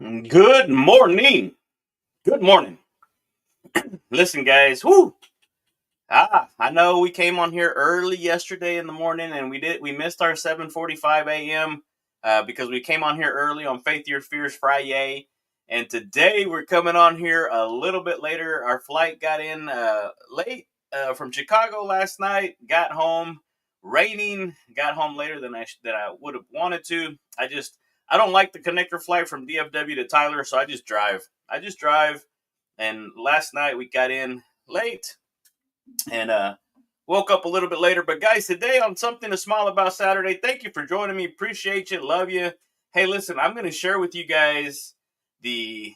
Good morning. Good morning. Listen, guys. Whoo! I know we came on here early yesterday in the morning, and we missed our 7:45 a.m. Because we came on here early on Faith Your Fears Friday, and today we're coming on here a little bit later. Our flight got in late from Chicago last night. Got home raining. Got home later than I would have wanted to. I don't like the connector flight from DFW to Tyler, so I just drive. And last night we got in late and woke up a little bit later. But guys, today on Something to Smile About Saturday, thank you for joining me. Appreciate you. Love you. Hey, listen, I'm going to share with you guys the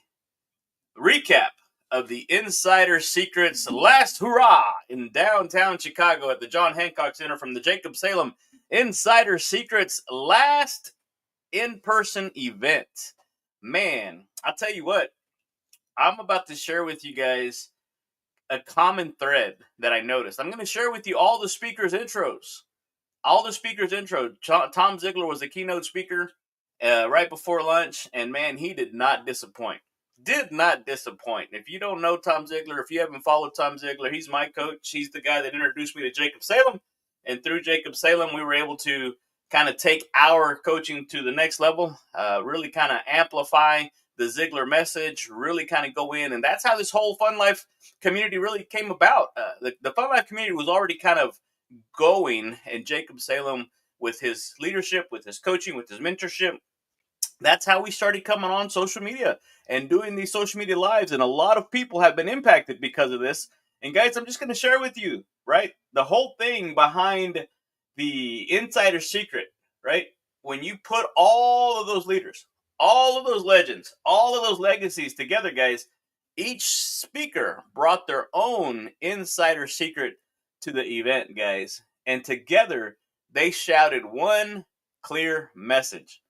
recap of the Insider Secrets last hurrah in downtown Chicago at the John Hancock Center from the Jacob Salem Insider Secrets last in-person event. Man, I'll tell you what, I'm about to share with you guys a common thread that I noticed. I'm going to share with you all the speakers' intros. All the speakers' intro. Tom Ziegler was the keynote speaker right before lunch, and man, he did not disappoint. Did not disappoint. If you don't know Tom Ziegler, if you haven't followed Tom Ziegler, he's my coach. He's the guy that introduced me to Jacob Salem, and through Jacob Salem, we were able to kind of take our coaching to the next level, really kind of amplify the Ziegler message, really kind of go in. And that's how this whole Fun Life community really came about. The Fun Life community was already kind of going, and Jacob Salem, with his leadership, with his coaching, with his mentorship, that's how we started coming on social media and doing these social media lives. And a lot of people have been impacted because of this. And guys, I'm just going to share with you, right? The whole thing behind the Insider Secret, right? When you put all of those leaders, all of those legends, all of those legacies together, guys, each speaker brought their own Insider Secret to the event, guys. And together, they shouted one clear message.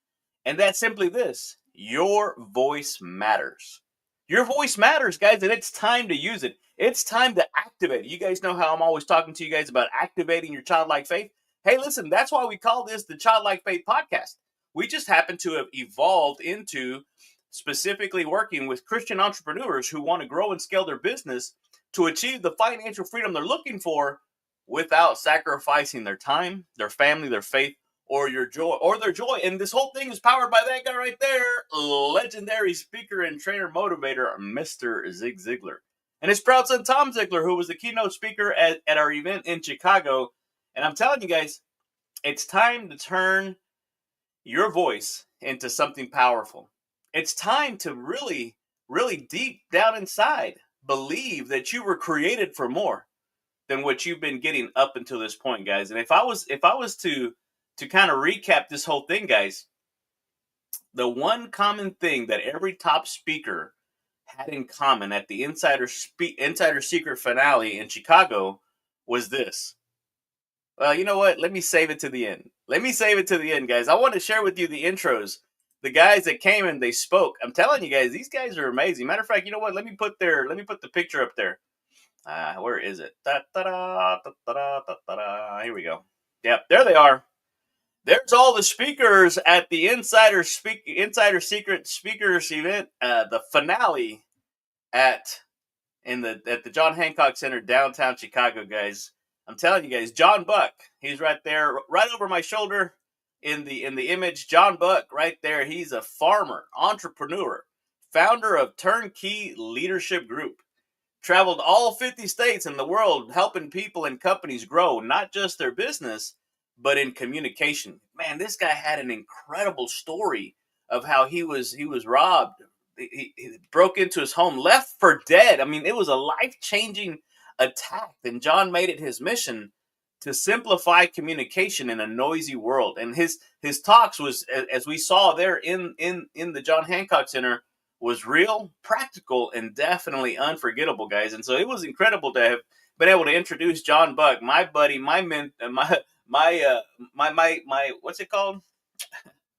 And that's simply this: your voice matters. Your voice matters, guys, and it's time to use it. It's time to activate it. You guys know how I'm always talking to you guys about activating your childlike faith. Hey, listen, that's why we call this the Childlike Faith Podcast. We just happen to have evolved into specifically working with Christian entrepreneurs who want to grow and scale their business to achieve the financial freedom they're looking for without sacrificing their time, their family, their faith, or your joy, or their joy. And this whole thing is powered by that guy right there, legendary speaker and trainer motivator, Mr. Zig Ziglar. And his proud son, Tom Ziegler, who was the keynote speaker at our event in Chicago. And I'm telling you guys, it's time to turn your voice into something powerful. It's time to really, really deep down inside believe that you were created for more than what you've been getting up until this point, guys. And if I was to kind of recap this whole thing, guys, the one common thing that every top speaker had in common at the Insider Secret finale in Chicago was this. Well, you know what? Let me save it to the end. Let me save it to the end, guys. I want to share with you the intros. The guys that came and they spoke. I'm telling you guys, these guys are amazing. Matter of fact, you know what? Let me put the picture up there. Where is it? Here we go. Yep, there they are. There's all the speakers at the Insider Secret Speakers event, the finale at the John Hancock Center, downtown Chicago, guys. I'm telling you guys, John Buck, he's right there, right over my shoulder in the image. John Buck, right there. He's a farmer, entrepreneur, founder of Turnkey Leadership Group. Traveled all 50 states in the world, helping people and companies grow, not just their business, but in communication. Man, this guy had an incredible story of how he was robbed. He broke into his home, left for dead. I mean, it was a life-changing attack. And John made it his mission to simplify communication in a noisy world. And his talks was, as we saw there in the John Hancock Center, was real, practical, and definitely unforgettable, guys. And so it was incredible to have been able to introduce John Buck, my buddy, my what's it called?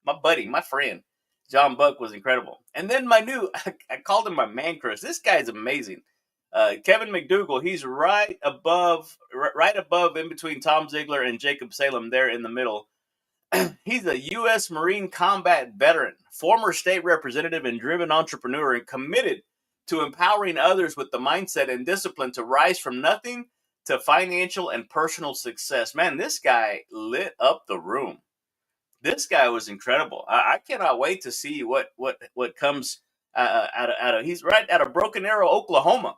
My buddy, my friend. John Buck was incredible. And then I called him my man crush. This guy's amazing. Kevin McDougal, he's right above in between Tom Ziegler and Jacob Salem there in the middle. He's a U.S. Marine combat veteran, former state representative and driven entrepreneur, and committed to empowering others with the mindset and discipline to rise from nothing to financial and personal success. Man, this guy lit up the room. This guy was incredible. I cannot wait to see what comes out of. He's right out of Broken Arrow, Oklahoma.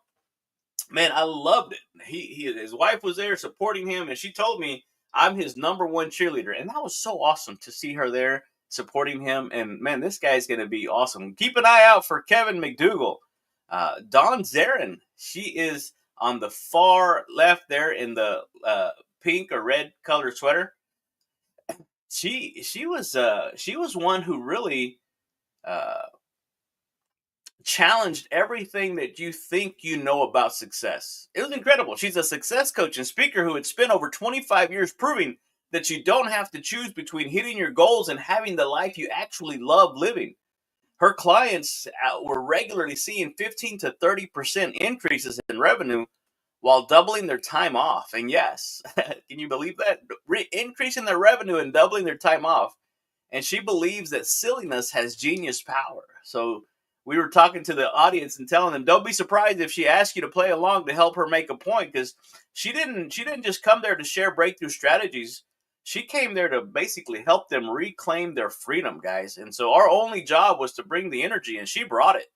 Man, I loved it. His wife was there supporting him, and she told me I'm his number one cheerleader, and that was so awesome to see her there supporting him. And man, this guy's going to be awesome. Keep an eye out for Kevin McDougal. Dawn Zarin, she is on the far left there in the pink or red colored sweater. She was one who really uh, challenged everything that you think you know about success. It was incredible. She's a success coach and speaker who had spent over 25 years proving that you don't have to choose between hitting your goals and having the life you actually love living. Her clients were regularly seeing 15 to 30% increases in revenue while doubling their time off. And yes, can you believe that? Increasing their revenue and doubling their time off. And she believes that silliness has genius power. So we were talking to the audience and telling them, don't be surprised if she asks you to play along to help her make a point, because she didn't just come there to share breakthrough strategies. She came there to basically help them reclaim their freedom, guys. And so our only job was to bring the energy, and she brought it.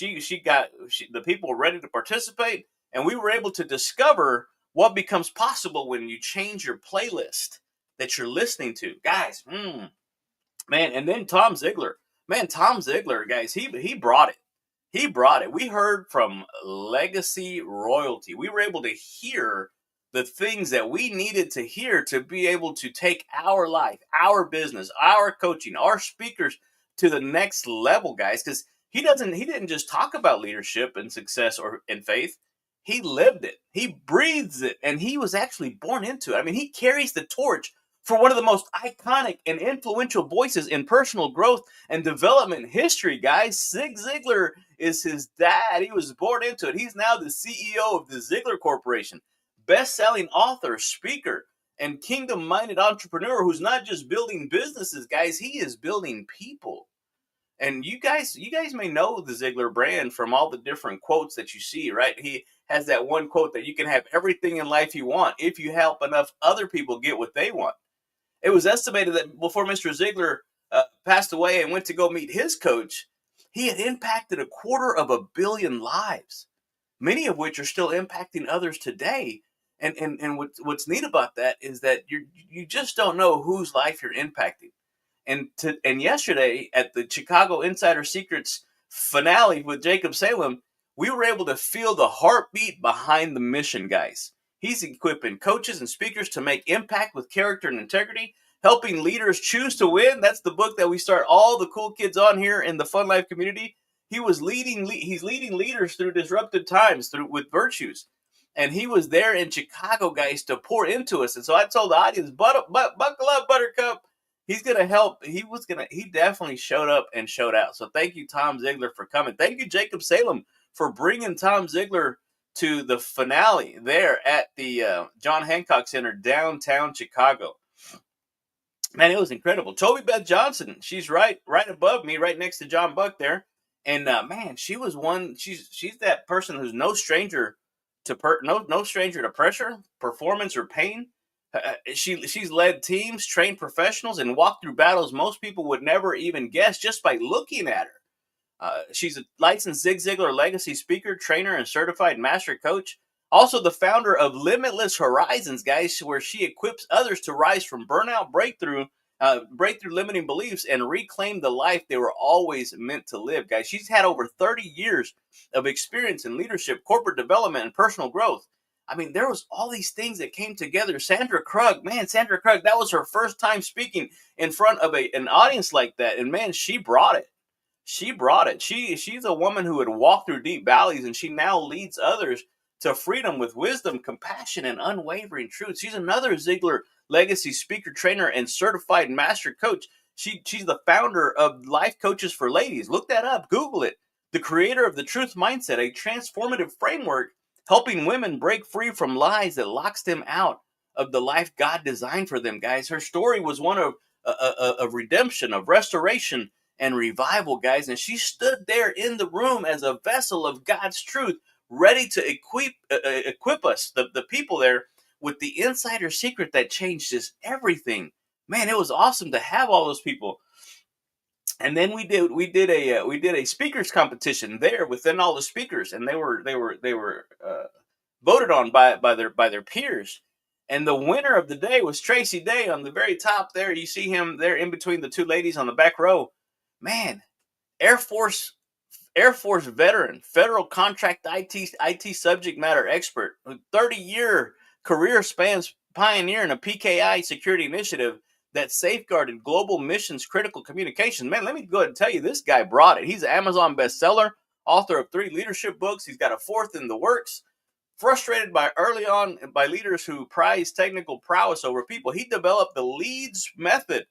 The people were ready to participate, and we were able to discover what becomes possible when you change your playlist that you're listening to, guys. Man, and then Tom Ziegler. Man, Tom Ziegler, guys, he brought it. He brought it. We heard from legacy royalty. We were able to hear the things that we needed to hear to be able to take our life, our business, our coaching, our speakers to the next level, guys. Because he didn't just talk about leadership and success or in faith. He lived it. He breathes it, and he was actually born into it. I mean, he carries the torch for one of the most iconic and influential voices in personal growth and development history, guys. Zig Ziglar is his dad. He was born into it. He's now the CEO of the Ziglar Corporation, best-selling author, speaker, and kingdom-minded entrepreneur who's not just building businesses, guys. He is building people. And you guys may know the Ziglar brand from all the different quotes that you see, right? He has that one quote that you can have everything in life you want if you help enough other people get what they want. It was estimated that before Mr. Ziegler passed away and went to go meet his coach, he had impacted 250 million lives, many of which are still impacting others today. And what's neat about that is that you just don't know whose life you're impacting. And yesterday at the Chicago Insider Secrets finale with Jacob Salem, we were able to feel the heartbeat behind the mission, guys. He's equipping coaches and speakers to make impact with character and integrity, helping leaders choose to win. That's the book that we start all the cool kids on here in the Fun Life community. He's leading leaders through disrupted times with virtues. And he was there in Chicago, guys, to pour into us. And so I told the audience, buckle up, Buttercup. He's going to help. He definitely showed up and showed out. So thank you, Tom Ziegler, for coming. Thank you, Jacob Salem, for bringing Tom Ziegler to the finale there at the John Hancock Center, downtown Chicago. Man, it was incredible. Toby Beth Johnson, she's right above me, right next to John Buck there. And man, she was one. She's that person who's no stranger to no stranger to pressure, performance, or pain. She's led teams, trained professionals, and walked through battles most people would never even guess just by looking at her. She's a licensed Zig Ziglar legacy speaker, trainer, and certified master coach. Also the founder of Limitless Horizons, guys, where she equips others to rise from burnout, breakthrough limiting beliefs, and reclaim the life they were always meant to live, guys. She's had over 30 years of experience in leadership, corporate development, and personal growth. I mean, there was all these things that came together. Sandra Krug, that was her first time speaking in front of an audience like that. And man, she brought it. She's a woman who had walked through deep valleys, and she now leads others to freedom with wisdom, compassion, and unwavering truth. She's another Ziglar legacy speaker, trainer, and certified master coach. She's the founder of Life Coaches for Ladies. Look that up. Google it. The creator of the Truth Mindset, a transformative framework helping women break free from lies that locks them out of the life God designed for them, guys. Her story was one of redemption, of restoration, and revival, guys. And she stood there in the room as a vessel of God's truth, ready to equip us, the people there, with the insider secret that changed just everything. Man, it was awesome to have all those people. And then we did a speakers competition there within all the speakers, and they were voted on by their peers. And the winner of the day was Tracy Day on the very top there. You see him there in between the two ladies on the back row. Man, Air Force Air Force veteran, federal contract IT subject matter expert, 30-year career spans pioneering a PKI security initiative that safeguarded global missions critical communications. Man, let me go ahead and tell you, this guy brought it. He's an Amazon bestseller, author of 3 leadership books. He's got a 4th in the works. Frustrated by early on by leaders who prize technical prowess over people, he developed the LEADS method.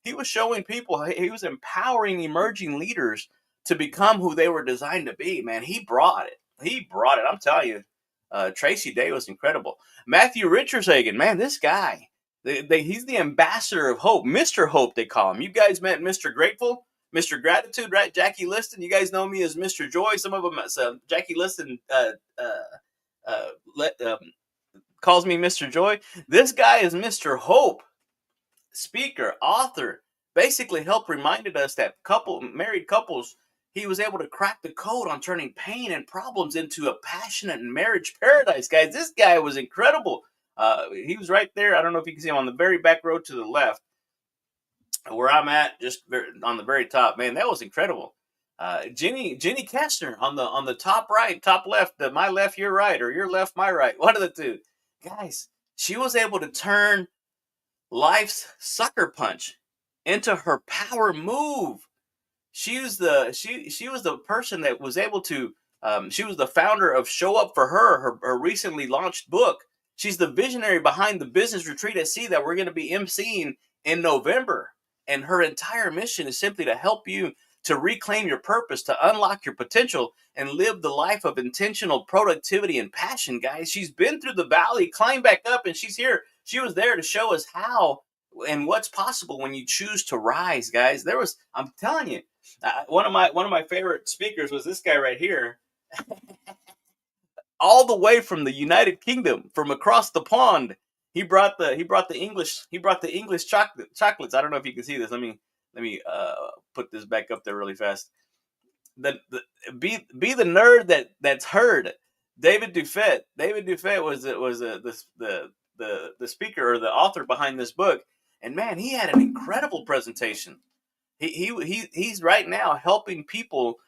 He was showing people, he was empowering emerging leaders to become who they were designed to be. Man, he brought it. He brought it. I'm telling you, Tracy Day was incredible. Matthew Richardshagen, man, this guy, he's the ambassador of hope, Mr. Hope, they call him. You guys met Mr. Grateful, Mr. Gratitude, right? Jackie Liston. You guys know me as Mr. Joy. Some of them, Jackie Liston calls me Mr. Joy. This guy is Mr. Hope, speaker, author. Basically, helped reminded us that married couples, he was able to crack the code on turning pain and problems into a passionate marriage paradise. Guys, this guy was incredible. He was right there. I don't know if you can see him on the very back row to the left, where I'm at, just on the very top. Man, that was incredible. Jenny Kastner on the top right, top left, my left, your right, or your left, my right. One of the two. Guys, she was able to turn life's sucker punch into her power move. She was the person that was able to. She was the founder of Show Up for her recently launched book. She's the visionary behind the business retreat at sea that we're going to be emceeing in November. And her entire mission is simply to help you to reclaim your purpose, to unlock your potential, and live the life of intentional productivity and passion, guys. She's been through the valley, climbed back up, and she's here. She was there to show us how and what's possible when you choose to rise, guys. I'm telling you, one of my favorite speakers was this guy right here, all the way from the United Kingdom, from across the pond. He brought the English chocolates. I don't know if you can see this. Let me put this back up there really fast. Be the nerd that's heard. David Dufett. David Dufett was the speaker or the author behind this book, and man, he had an incredible presentation. He's right now helping people,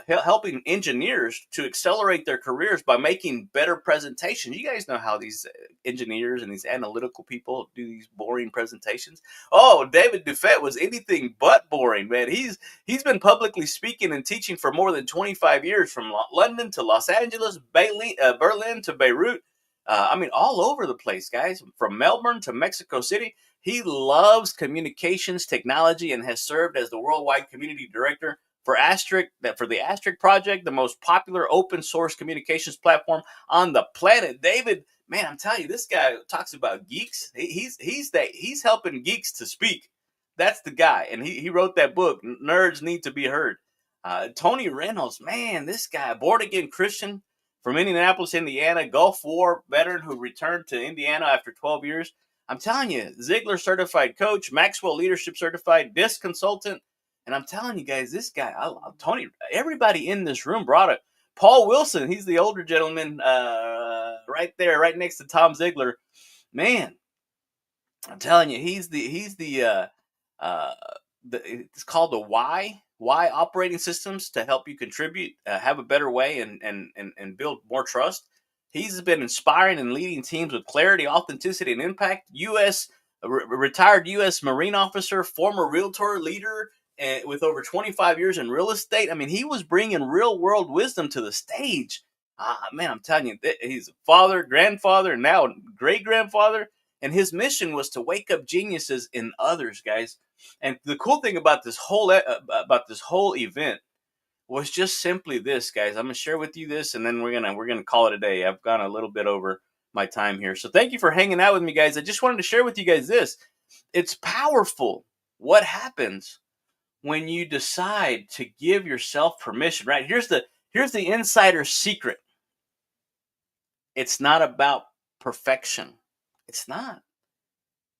helping engineers to accelerate their careers by making better presentations. You guys know how these engineers and these analytical people do these boring presentations. Oh, David Dufett was anything but boring, man. He's been publicly speaking and teaching for more than 25 years, from London to Los Angeles, Berlin to Beirut. All over the place, guys, from Melbourne to Mexico City. He loves communications technology and has served as the worldwide community director for the Asterisk Project, the most popular open source communications platform on the planet. David, man, I'm telling you, this guy talks about geeks. He's helping geeks to speak. That's the guy, and he wrote that book, Nerds Need to Be Heard. Tony Reynolds, man, this guy, born again Christian from Indianapolis, Indiana, Gulf War veteran who returned to Indiana after 12 years. I'm telling you, Ziegler certified coach, Maxwell leadership certified, DISC consultant. And I'm telling you guys, this guy, Tony, everybody in this room brought it. Paul Wilson, he's the older gentleman right there, right next to Tom Ziegler. Man, I'm telling you, it's called the why operating systems to help you contribute, have a better way, and build more trust. He's been inspiring and leading teams with clarity, authenticity, and impact. Retired U.S. Marine officer, former realtor leader, with over 25 years in real estate. I mean, he was bringing real world wisdom to the stage. Man, I'm telling you, he's a father, grandfather, and now great grandfather. And his mission was to wake up geniuses in others, guys. And the cool thing about this whole event was just simply this, guys. I'm gonna share with you this, and then we're gonna call it a day. I've gone a little bit over my time here, so thank you for hanging out with me, guys. I just wanted to share with you guys this. It's powerful what happens when you decide to give yourself permission, right? Here's the insider secret. It's not about perfection. It's not.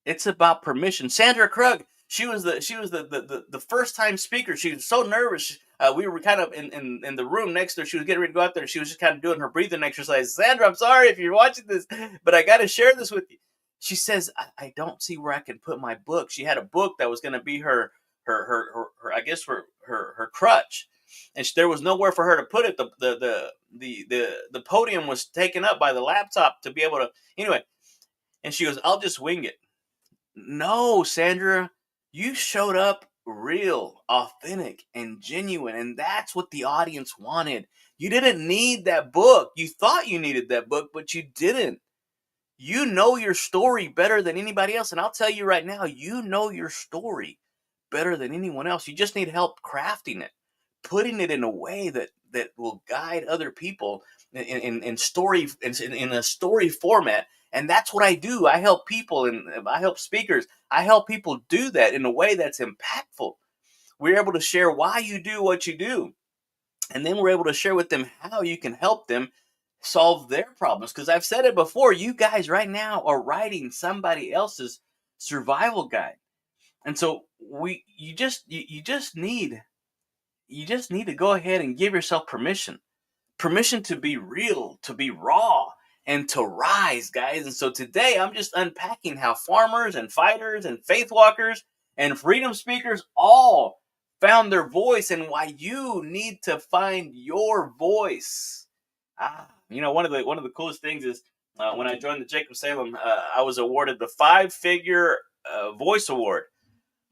It's about permission. Sandra Krug, she was the first time speaker. She was so nervous. We were kind of in the room next to her. She was getting ready to go out there. She was just kind of doing her breathing exercise. Sandra, I'm sorry if you're watching this, but I got to share this with you. She says, I don't see where I can put my book. She had a book that was going to be her I guess her crutch, and there was nowhere for her to put it. The podium was taken up by the laptop to be able to anyway. And she goes, I'll just wing it. No, Sandra, you showed up real, authentic, and genuine, and that's what the audience wanted. You didn't need that book. You thought you needed that book, but you didn't. You know your story better than anybody else, and I'll tell you right now, you know your story better than anyone else. You just need help crafting it, putting it in a way that will guide other people in story in a story format. And that's what I do. I help people and I help speakers. I help people do that in a way that's impactful. We're able to share why you do what you do. And then we're able to share with them how you can help them solve their problems. Because I've said it before, you guys right now are writing somebody else's survival guide. And so you just need to go ahead and give yourself permission to be real, to be raw, and to rise, guys. And so today I'm just unpacking how farmers and fighters and faith walkers and freedom speakers all found their voice and why you need to find your voice. One of the coolest things is when I joined the Jacob Salem, I was awarded the 5-figure voice award,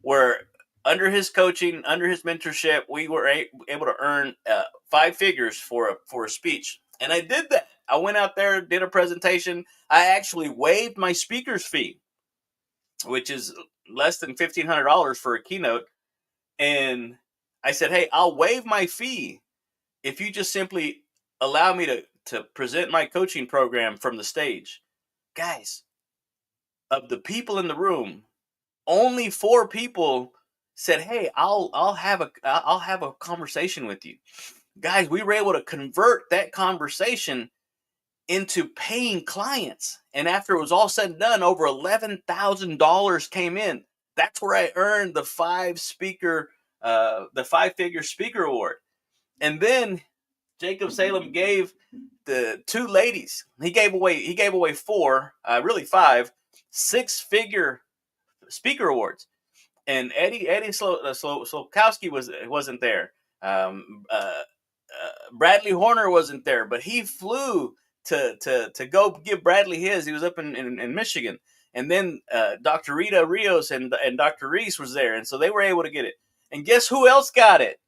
where under his coaching, under his mentorship, we were able to earn 5 figures for a speech. And I did that. I went out there, did a presentation. I actually waived my speaker's fee, which is less than $1,500 for a keynote. And I said, hey, I'll waive my fee if you just simply allow me to present my coaching program from the stage. Guys, of the people in the room, only 4 people said, hey, I'll have a conversation with you. Guys, we were able to convert that conversation into paying clients. And after it was all said and done, over $11,000 came in. That's where I earned the 5-figure speaker award. And then Jacob Salem gave the 2 ladies, he gave away 4, really 5, 6-figure speaker awards. And Eddie Slokowski wasn't there. Bradley Horner wasn't there, but he flew to go give Bradley his. He was up in Michigan. And then Dr. Rita Rios and Dr. Reese was there, and so they were able to get it. And guess who else got it?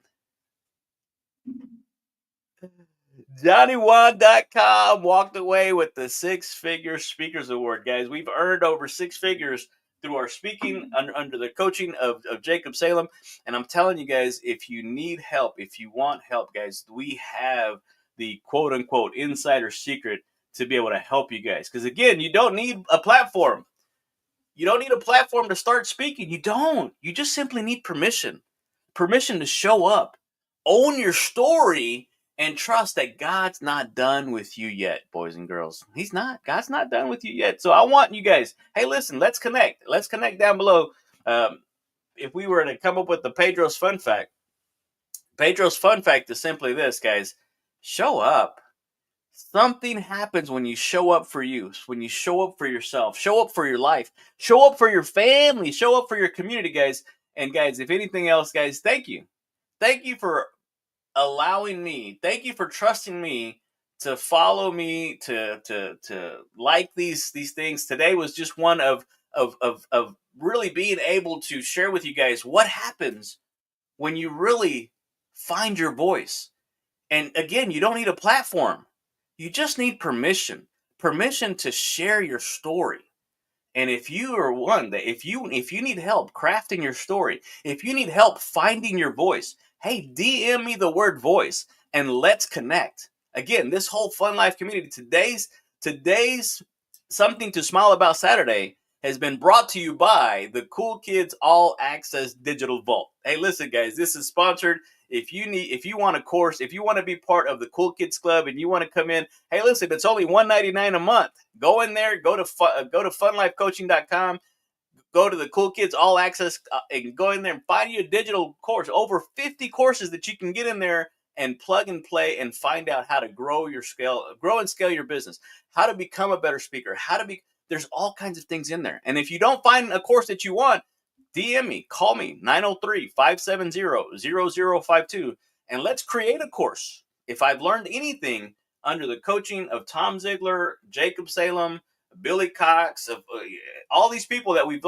JohnnyWan.com walked away with the 6-figure speakers award, guys. We've earned over 6 figures through our speaking under the coaching of Jacob Salem. And I'm telling you guys, if you need help, if you want help, guys, we have the quote unquote insider secret to be able to help you guys. Because again, you don't need a platform. You don't need a platform to start speaking. You don't. You just simply need permission to show up, own your story, and trust that God's not done with you yet, boys and girls. He's not. God's not done with you yet. So I want you guys, hey, listen, let's connect. Let's connect down below. If we were to come up with the Pedro's fun fact is simply this, guys. Show up. Something happens when you show up for you, when you show up for yourself, show up for your life, show up for your family, show up for your community, guys. And guys, if anything else, guys, thank you. Thank you for allowing me. Thank you for trusting me to follow me, to like these things. Today was just one of really being able to share with you guys what happens when you really find your voice. And again, you don't need a platform. You just need permission to share your story. And if you are one that if you need help crafting your story, if you need help finding your voice, hey, DM me the word voice and let's connect. Again, this whole Fun Life community, today's Something to Smile About Saturday has been brought to you by the Cool Kids All Access Digital Vault. Hey, listen, guys, this is sponsored. If you want a course, if you want to be part of the Cool Kids Club and you want to come in, hey, listen, it's only $199 a month. Go in there, go to funlifecoaching.com. Go to the Cool Kids All Access and go in there and find you a digital course. Over 50 courses that you can get in there and plug and play and find out how to grow and scale your business, how to become a better speaker, there's all kinds of things in there. And if you don't find a course that you want, DM me, call me, 903-570-0052, and let's create a course. If I've learned anything under the coaching of Tom Ziglar, Jacob Salem, Billy Cox, of all these people that we've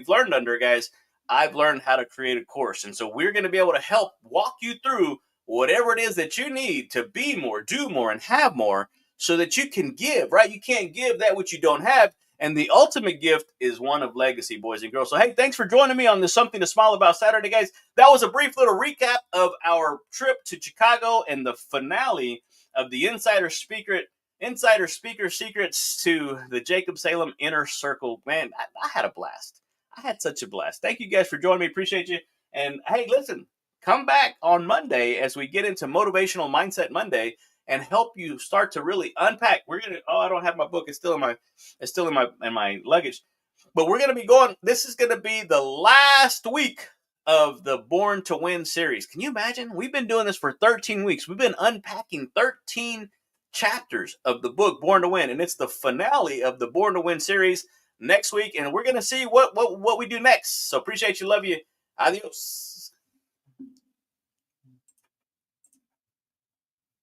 learned under, guys, I've learned how to create a course. And so we're going to be able to help walk you through whatever it is that you need to be more, do more, and have more so that you can give, right? You can't give that which you don't have. And the ultimate gift is one of legacy, boys and girls. So, hey, thanks for joining me on this Something to Smile About Saturday, guys. That was a brief little recap of our trip to Chicago and the finale of the Insider Speaker Secrets to the Jacob Salem Inner Circle. Man, I had a blast. I had such a blast. Thank you guys for joining me. Appreciate you. And, hey, listen, come back on Monday as we get into Motivational Mindset Monday and help you start to really unpack. I don't have my book. It's still in my luggage. But we're going to be going, this is going to be the last week of the Born to Win series. Can you imagine? We've been doing this for 13 weeks. We've been unpacking 13 chapters of the book Born to Win, and it's the finale of the Born to Win series next week, and we're going to see what we do next. So appreciate you. Love you. Adios.